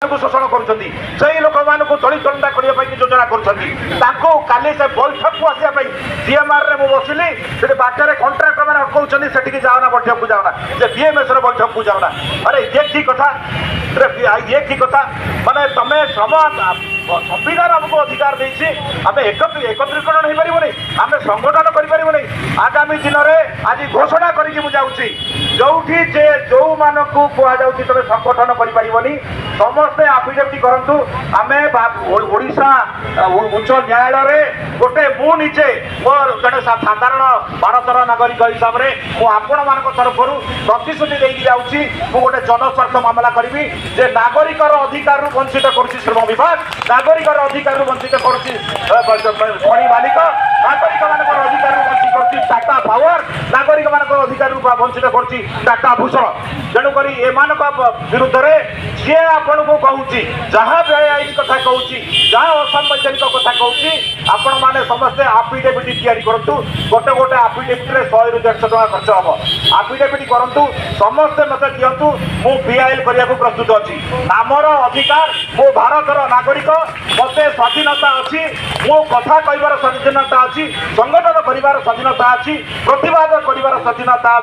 को शोषण करुँच से लोक मान दलित दंडा करने योजना करी से बैठक को आसापी सीएमआर में बसिली से बाटर कंट्राक्टर मैंने अटकाउं से जाओना बैठक को जाओना से बीएमएस बैठक को जाओना अरे ये ठीक कथा ये ठीक कथा माने तमें संविधान आमको अधिकार देती आम एकत्रीकरण हो पारे आम संगठन कर आगामी दिन में आज घोषणा करके जाऊँगी जो जो मान को कहु तुम संगठन कर समस्ते आफिडेविट करूँ आम ओडिशा उच्च न्यायालय गोटे मुझे मोर जड़े साधारण भारतर नागरिक हिसाब से मुझे मान तरफ प्रतिश्रुति देकी जाऊँगी गोटे जनस्वार्थ मामला करी जे नागरिक अधिकार वंचित कर श्रम विभाग नागरिक अधिकार वंचित खनि मालिक नागरिक मान अधिकार वंचित कर टाटा पावर नागरिक मान अधिकार वंचित कर टाटा भूषण तेणुक एमान विरुद्ध में सी आपण को कहूँ जहाँ बेआईन कथा कहूँ जहाँ असंवैधानिक कथा कहूँ आपण मैंने समस्ते आफिडेविट या करूँ गोटे गोटे आफिडेविट 100 ରୁ 150 टका खर्च हम आफिडेविट करूँ समस्ते मत दिंतु मु बीआईएल करने को प्रस्तुत अच्छी आमर अधिकार मो भारतर नागरिक मत स्वाधीनता अच्छी मो कथा कहबार स्वाधीनता अच्छी संगठन कर स्वाधीनता अच्छी प्रतिवाद कर स्वाधीनता।